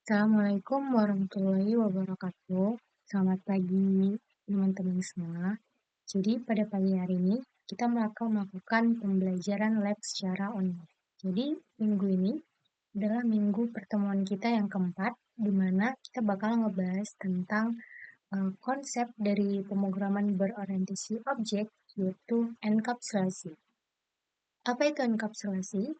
Assalamualaikum warahmatullahi wabarakatuh. Selamat pagi teman-teman semua. Jadi pada pagi hari ini kita akan melakukan pembelajaran lab secara online. Jadi minggu ini adalah minggu pertemuan kita yang keempat, di mana kita bakal ngebahas tentang konsep dari pemrograman berorientasi objek, yaitu enkapsulasi. Apa itu enkapsulasi?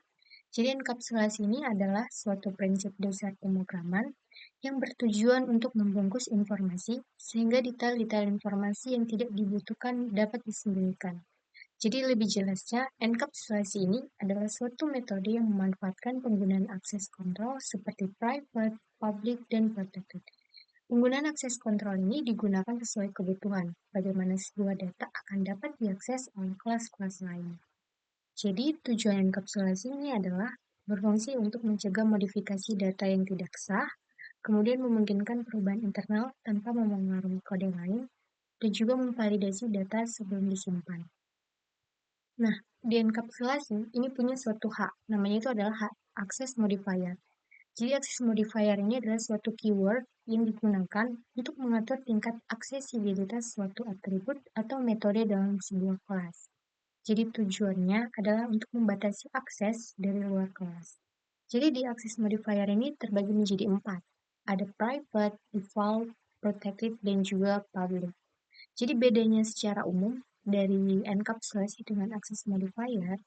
Jadi enkapsulasi ini adalah suatu prinsip dasar pemrograman yang bertujuan untuk membungkus informasi sehingga detail-detail informasi yang tidak dibutuhkan dapat disembunyikan. Jadi lebih jelasnya, enkapsulasi ini adalah suatu metode yang memanfaatkan penggunaan akses kontrol seperti private, public, dan protected. Penggunaan akses kontrol ini digunakan sesuai kebutuhan, bagaimana sebuah data akan dapat diakses oleh kelas-kelas lain. Jadi tujuan enkapsulasi ini adalah berfungsi untuk mencegah modifikasi data yang tidak sah, kemudian memungkinkan perubahan internal tanpa memengaruhi kode lain, dan juga memvalidasi data sebelum disimpan. Nah, di enkapsulasi ini punya suatu hak, namanya itu adalah hak akses modifier. Jadi akses modifier ini adalah suatu keyword yang digunakan untuk mengatur tingkat aksesibilitas suatu atribut atau metode dalam sebuah kelas. Jadi tujuannya adalah untuk membatasi akses dari luar kelas. Jadi di akses modifier ini terbagi menjadi 4. Ada private, default, protected, dan juga public. Jadi bedanya secara umum dari enkapsulasi dengan akses modifier,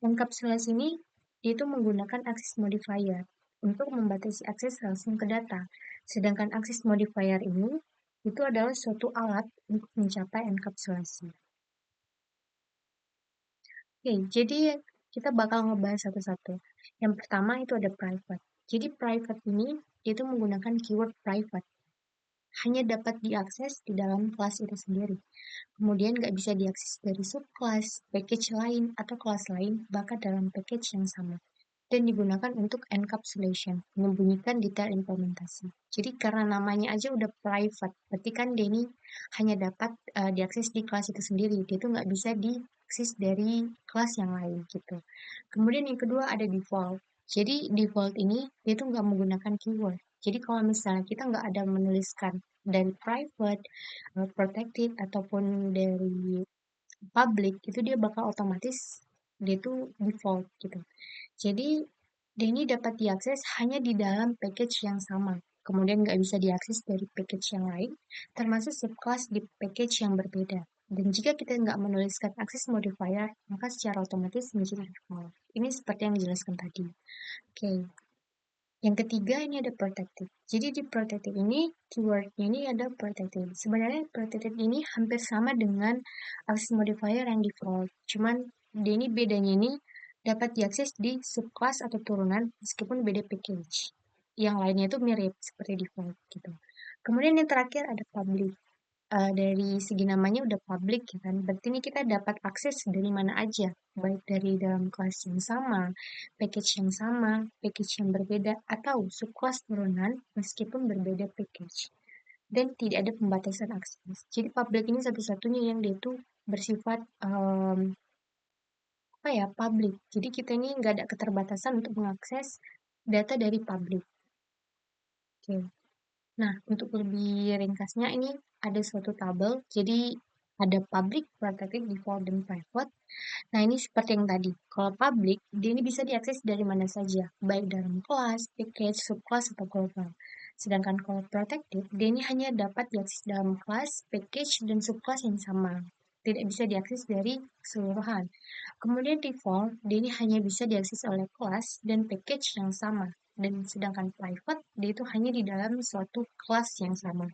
enkapsulasi ini itu menggunakan akses modifier untuk membatasi akses langsung ke data. Sedangkan akses modifier ini itu adalah suatu alat untuk mencapai enkapsulasi. Oke, jadi kita bakal ngebahas satu-satu. Yang pertama itu ada private. Jadi private ini itu menggunakan keyword private. Hanya dapat diakses di dalam kelas itu sendiri. Kemudian nggak bisa diakses dari subclass, package lain, atau kelas lain, bahkan dalam package yang sama. Dan digunakan untuk encapsulation, menyembunyikan detail implementasi. Jadi karena namanya aja udah private, berarti kan dia ini hanya dapat diakses di kelas itu sendiri, dia itu nggak bisa diakses dari kelas yang lain gitu. Kemudian yang kedua ada default. Jadi default ini dia tuh nggak menggunakan keyword. Jadi kalau misalnya kita nggak ada menuliskan dari private, protected, ataupun dari public, itu dia bakal otomatis dia tuh default gitu. Jadi, dia ini dapat diakses hanya di dalam package yang sama. Kemudian nggak bisa diakses dari package yang lain, termasuk subclass di package yang berbeda. Dan jika kita nggak menuliskan akses modifier, maka secara otomatis menjadi default. Ini seperti yang dijelaskan tadi. Oke, yang ketiga ini ada protected. Jadi di protected ini, keywordnya ini ada protected. Sebenarnya protected ini hampir sama dengan akses modifier yang default. Cuman dia ini bedanya ini dapat diakses di subclass atau turunan meskipun beda package. Yang lainnya itu mirip seperti default gitu. Kemudian yang terakhir ada public. Dari segi namanya udah public ya kan, berarti ini kita dapat akses dari mana aja, baik dari dalam kelas yang sama, package yang berbeda, atau subkelas turunan meskipun berbeda package. Dan tidak ada pembatasan akses. Jadi public ini satu-satunya yang dia tuh bersifat apa ya, public. Jadi kita ini nggak ada keterbatasan untuk mengakses data dari public. Oke. Nah, untuk lebih ringkasnya ini ada suatu tabel. Jadi ada public, protected, default, dan private. Nah, ini seperti yang tadi. Kalau public, dia ini bisa diakses dari mana saja, baik dalam kelas, package, subclass, atau global. Sedangkan kalau protected, dia ini hanya dapat diakses dalam kelas, package, dan subclass yang sama. Tidak bisa diakses dari keseluruhan. Kemudian default, dia ini hanya bisa diakses oleh kelas dan package yang sama. Dan sedangkan private, dia itu hanya di dalam suatu kelas yang sama.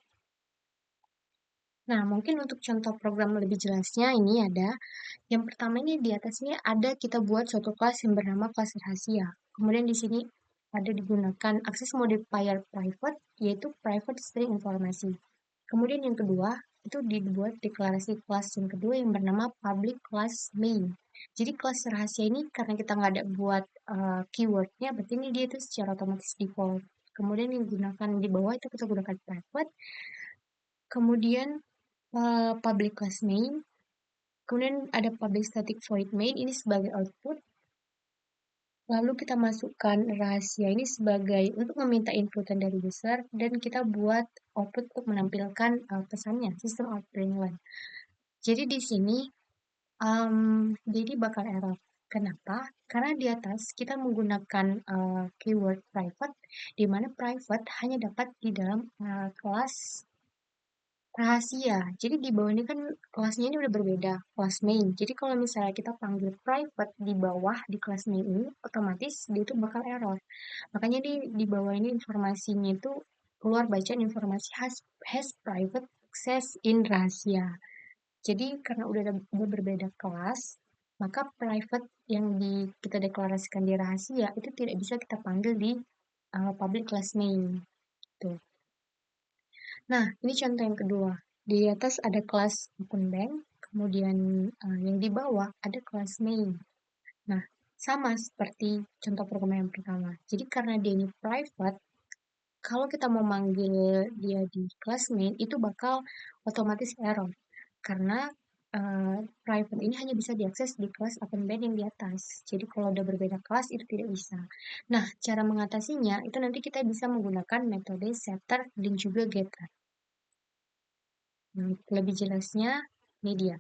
Nah, mungkin untuk contoh program lebih jelasnya ini ada, yang pertama ini di atas ini ada kita buat suatu kelas yang bernama kelas rahasia. Kemudian di sini ada digunakan akses modifier private, yaitu private string informasi. Kemudian yang kedua, itu dibuat deklarasi kelas yang kedua yang bernama public class main. Jadi kelas rahasia ini karena kita nggak ada buat keywordnya, berarti ini dia itu secara otomatis default. Kemudian yang digunakan di bawah itu kita gunakan private. Kemudian public class main. Kemudian ada public static void main ini sebagai output. Lalu kita masukkan rahasia ini sebagai untuk meminta inputan dari user dan kita buat output untuk menampilkan pesannya, sistem output line. Jadi di sini jadi bakal error. Kenapa? Karena di atas kita menggunakan keyword private, di mana private hanya dapat di dalam kelas rahasia. Jadi di bawah ini kan kelasnya ini udah berbeda, kelas main. Jadi kalau misalnya kita panggil private di bawah di kelas main ini, otomatis dia itu bakal error. Makanya di bawah ini informasinya itu keluar bacaan informasi has private access in rahasia. Jadi karena udah berbeda kelas, maka private yang kita deklarasikan di rahasia itu tidak bisa kita panggil di public class main. Tuh. Nah, ini contoh yang kedua. Di atas ada kelas open bank, kemudian yang di bawah ada kelas main. Nah, sama seperti contoh program yang pertama. Jadi karena dia ini private, kalau kita mau manggil dia di kelas main, itu bakal otomatis error. Karena private ini hanya bisa diakses di kelas open band yang di atas. Jadi kalau udah berbeda kelas, itu tidak bisa. Nah, cara mengatasinya, itu nanti kita bisa menggunakan metode setter dan juga getter. Lebih jelasnya, ini dia.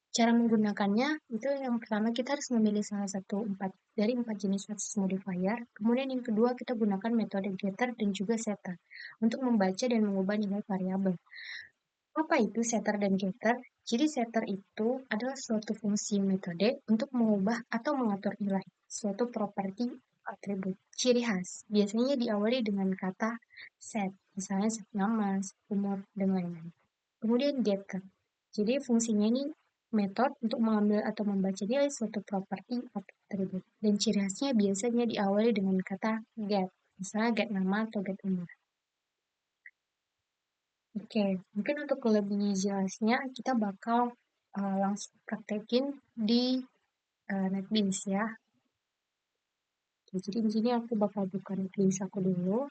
Cara menggunakannya itu yang pertama kita harus memilih salah satu dari empat jenis access modifier. Kemudian yang kedua kita gunakan metode getter dan juga setter untuk membaca dan mengubah nilai variabel. Apa itu setter dan getter? Jadi setter itu adalah suatu fungsi metode untuk mengubah atau mengatur nilai suatu properti atribut ciri khas. Biasanya diawali dengan kata set, misalnya set nama, set umur, dan lain-lain. Kemudian getter. Jadi fungsinya ini metode untuk mengambil atau membaca nilai suatu properti atau atribut. Dan ciri khasnya biasanya diawali dengan kata get. Misalnya get nama atau get umur. Oke, mungkin untuk lebih jelasnya kita bakal langsung praktekin di NetBeans ya. Oke, jadi di sini aku bakal buka NetBeans aku dulu.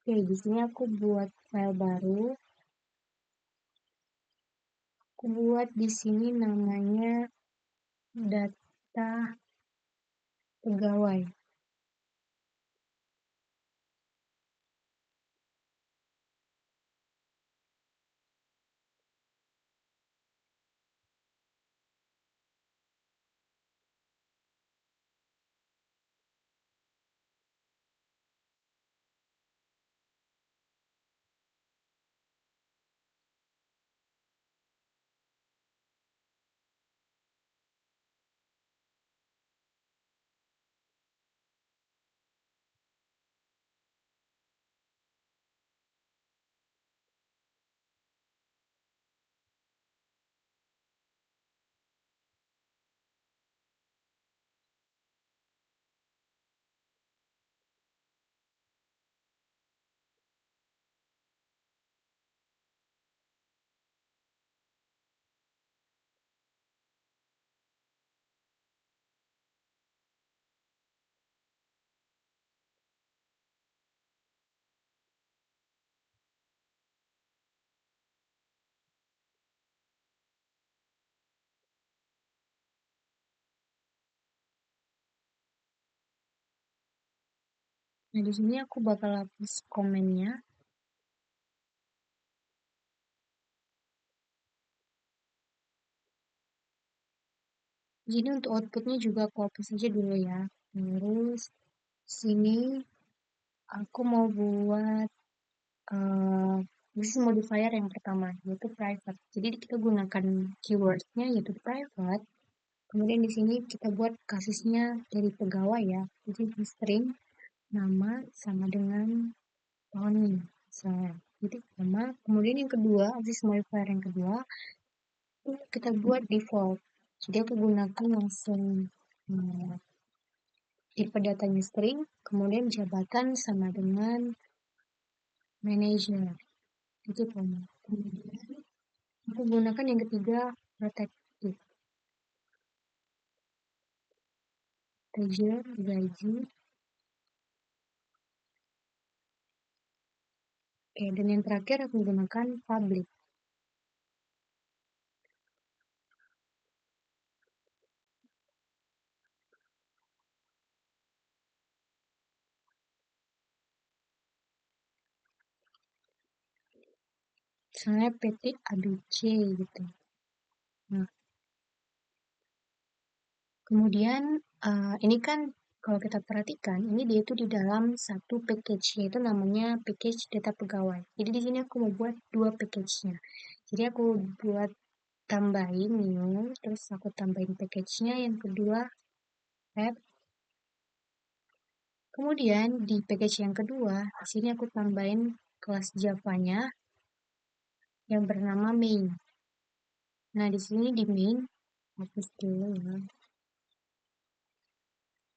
Oke, di sini aku buat file baru. Aku buat di sini namanya data pegawai. Nah, di sini aku bakal hapus komennya. Jadi untuk outputnya juga aku hapus aja dulu ya. Terus sini aku mau buat this modifier yang pertama yaitu private. Jadi kita gunakan keywordnya yaitu private. Kemudian di sini kita buat kasusnya dari pegawai ya. Jadi di string nama sama dengan Tony misalnya. Jadi nama. Kemudian yang kedua, this modifier yang kedua itu kita buat default. Jadi aku gunakan langsung tipe datanya string, kemudian jabatan sama dengan manager. Itu kemudian aku gunakan yang ketiga protective. integer, gaji. Oke, dan yang terakhir aku gunakan public. Misalnya PT ABC gitu. Nah, kemudian ini kan kalau kita perhatikan, ini dia itu di dalam satu package, yaitu namanya package data pegawai. Jadi di sini aku mau buat dua package-nya. Jadi aku buat tambahin new, terus aku tambahin package-nya yang kedua app. Kemudian di package yang kedua, di sini aku tambahin kelas Java-nya yang bernama main. Nah, di sini di main, hapus dulu ya.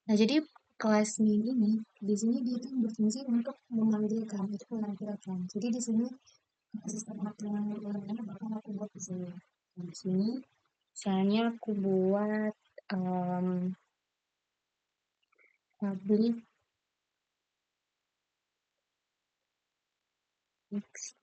Nah, jadi kelas main ini, di sini dia itu berfungsi untuk memanggilkan, itu menampilkan. Jadi di sini sistem pengaturan bakal aku buat di sini. Nah, di sini, misalnya aku buat public x.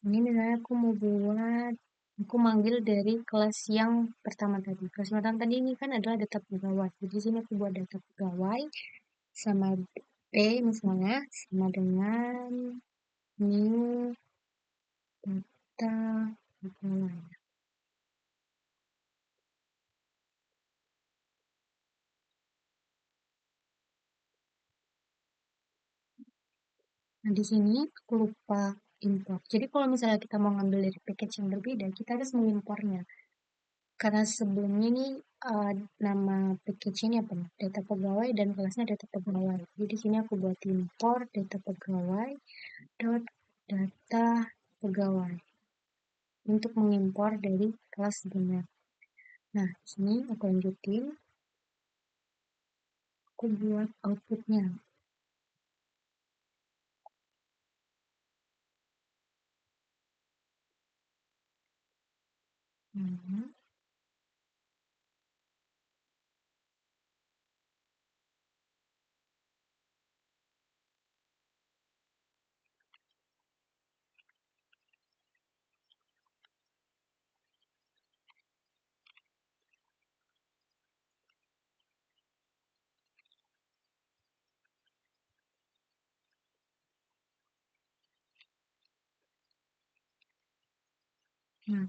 Ini misalnya aku manggil dari kelas yang pertama tadi. Kelas pertama tadi ini kan adalah data pegawai. Jadi di sini aku buat data pegawai sama P misalnya sama dengan new data pegawai. Nah, di sini aku lupa import. Jadi kalau misalnya kita mau ngambil dari package yang berbeda, kita harus mengimpornya. Karena sebelumnya ini nama package ini apa nih? Data pegawai dan kelasnya data pegawai. Jadi di sini aku buat import data pegawai dot data pegawai untuk mengimpor dari kelas sebelumnya. Nah, sini aku lanjutin, aku buat outputnya. Hmm. Nah,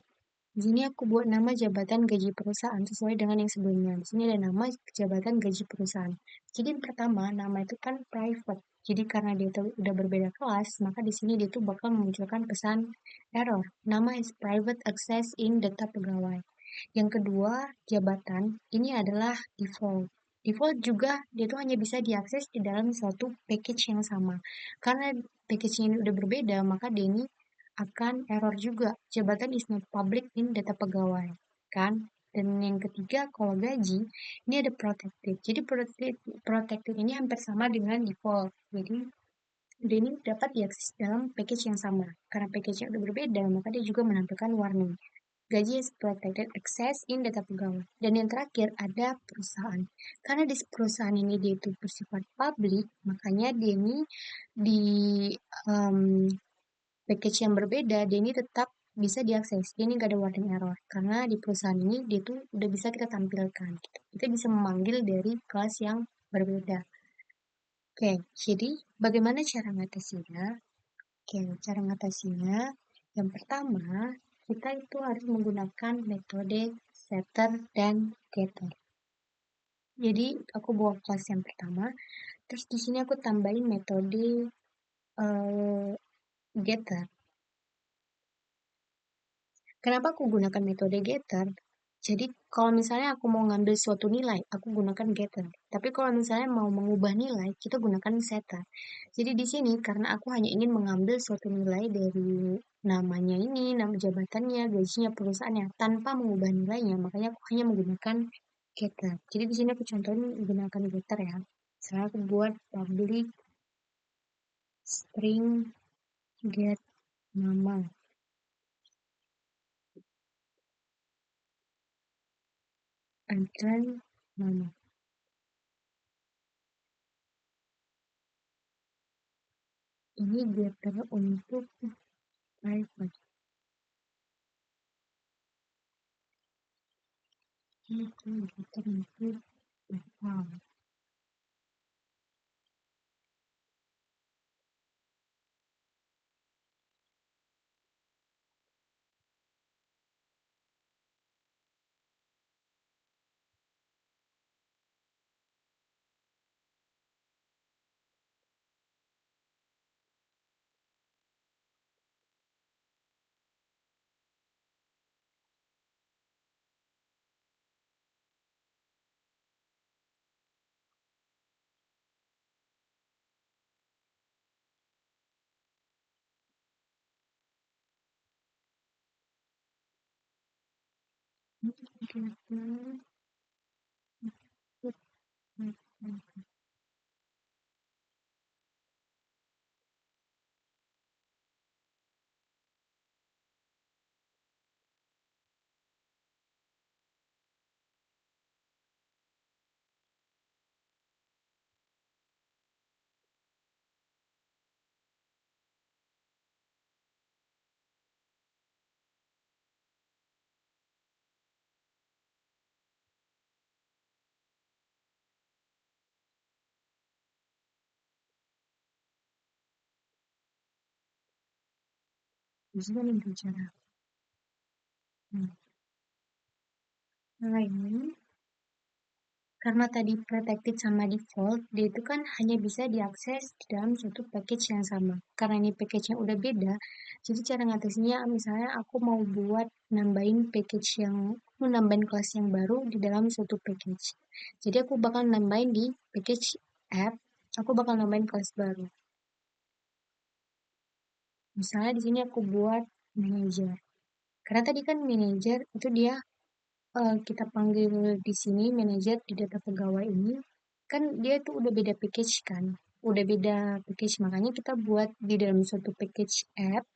di sini aku buat nama jabatan gaji perusahaan sesuai dengan yang sebelumnya. Di sini ada nama jabatan gaji perusahaan. Jadi yang pertama, nama itu kan private. Jadi karena dia tuh udah berbeda kelas, maka di sini dia tuh bakal memunculkan pesan error. Nama is private access in data pegawai. Yang kedua, jabatan ini adalah default. Default juga dia tuh hanya bisa diakses di dalam suatu package yang sama. Karena package ini udah berbeda, maka dia ini akan error juga. Jabatan is not public in data pegawai, kan? Dan yang ketiga, kalau gaji, ini ada protected. Jadi protected ini hampir sama dengan default. Jadi dia ini dapat diakses dalam package yang sama. Karena package yang udah berbeda, maka dia juga menampilkan warning. Gaji is protected access in data pegawai. Dan yang terakhir ada perusahaan. Karena di perusahaan ini dia itu bersifat public, makanya dia ini di um, package yang berbeda, dia ini tetap bisa diakses. Dia ini gak ada warning error. Karena di perusahaan ini, dia tuh udah bisa kita tampilkan. Kita bisa memanggil dari kelas yang berbeda. Oke, jadi bagaimana cara ngatasinya? Oke, cara ngatasinya, yang pertama, kita itu harus menggunakan metode setter dan getter. Jadi, aku bawa kelas yang pertama, terus di sini aku tambahin metode getter. Kenapa aku gunakan metode getter? Jadi kalau misalnya aku mau ngambil suatu nilai, aku gunakan getter. Tapi kalau misalnya mau mengubah nilai, kita gunakan setter. Jadi di sini karena aku hanya ingin mengambil suatu nilai dari namanya ini, nama jabatannya, gajinya, perusahaannya, tanpa mengubah nilainya, makanya aku hanya menggunakan getter. Jadi di sini aku contohin menggunakan getter ya. Misalnya aku buat public Spring get mama. Antran mama. Ini getter untuk private. Itu getter untuk wow. Getter untuk private. Bisa nih bicara. Nah, lain karena tadi protected sama default, dia itu kan hanya bisa diakses di dalam suatu package yang sama. Karena ini package-nya udah beda, jadi cara ngatasinnya misalnya aku mau buat nambahin package yang, aku nambahin kelas yang baru di dalam suatu package. Jadi aku bakal nambahin di package app, aku bakal nambahin kelas baru. Misalnya di sini aku buat manager. Karena tadi kan manager itu dia kita panggil di sini manajer di data pegawai ini, kan dia tuh udah beda package kan, udah beda package makanya kita buat di dalam suatu package app,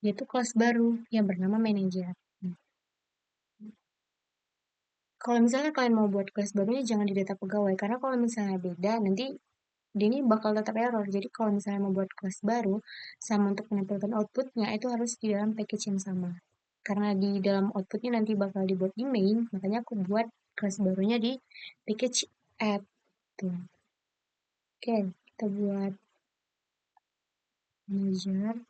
yaitu kelas baru yang bernama manager. Nah, kalau misalnya kalian mau buat kelas barunya jangan di data pegawai, karena kalau misalnya beda nanti dia ini bakal tetap error. Jadi kalau misalnya mau buat kelas baru, sama untuk menampilkan outputnya itu harus di dalam package yang sama. Karena di dalam outputnya nanti bakal dibuat di main, makanya aku buat kelas barunya di package app tuh. Oke, kita buat manager.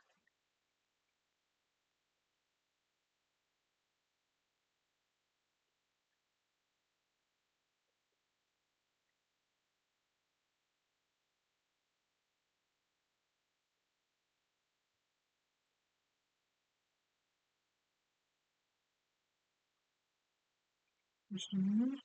Di sini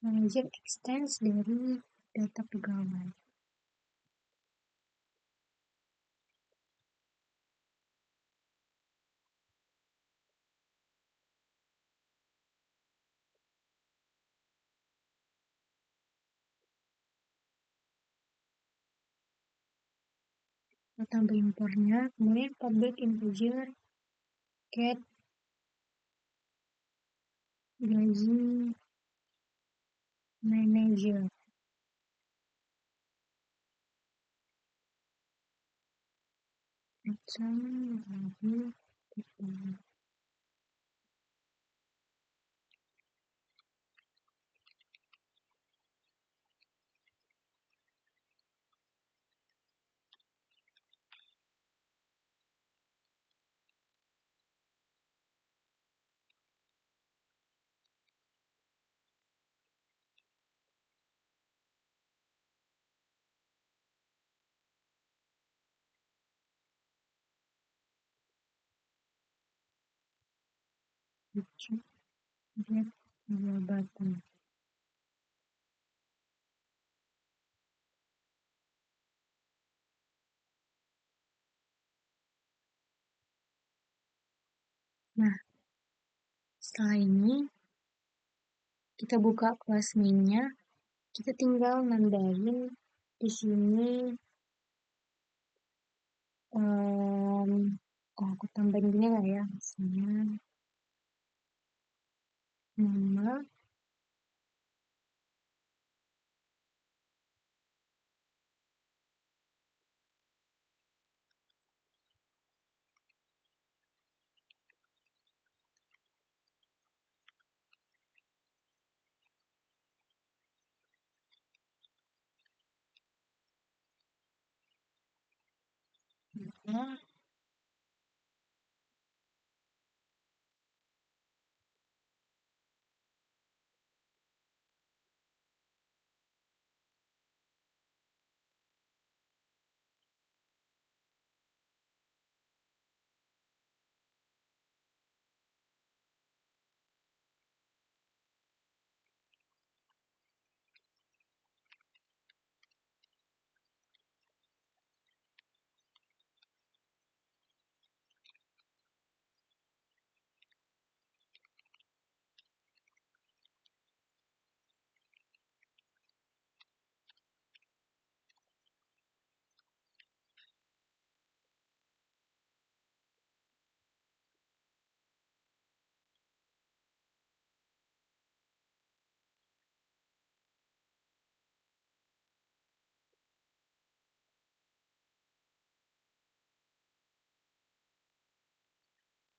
manager extends dari data pegawai. Kita tambah impornya, kemudian public integer get gaji manager. Exam gaji kita. Get jabatan. Nah, setelah ini kita buka kelas mainnya, kita tinggal nambahin di sini, em, oh aku tambahin gini lah ya, misalnya nama, ya,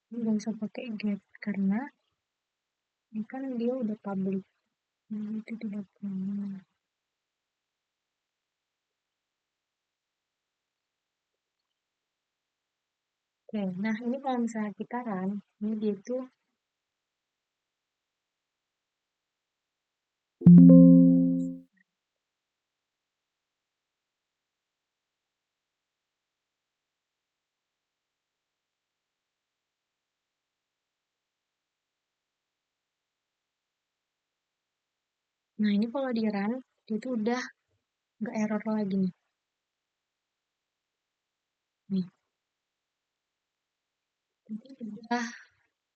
nggak usah pakai get karena ini kan dia udah public, nah, itu tidak perlu. Oke, nah ini kalau misalnya kita run, ini dia tuh, nah ini kalau di run, dia tuh udah nggak error lagi nih. Nih, ini udah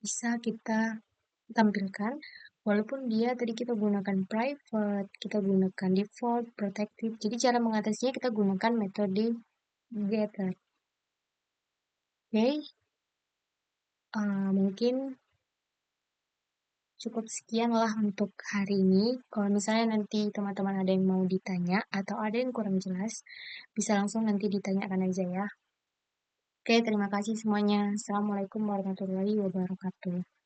bisa kita tampilkan, walaupun dia tadi kita gunakan private, kita gunakan default, protected. Jadi cara mengatasinya kita gunakan metode getter. Oke, mungkin cukup sekian lah untuk hari ini. Kalau misalnya nanti teman-teman ada yang mau ditanya atau ada yang kurang jelas, bisa langsung nanti ditanyakan aja ya. Oke, terima kasih semuanya. Assalamualaikum warahmatullahi wabarakatuh.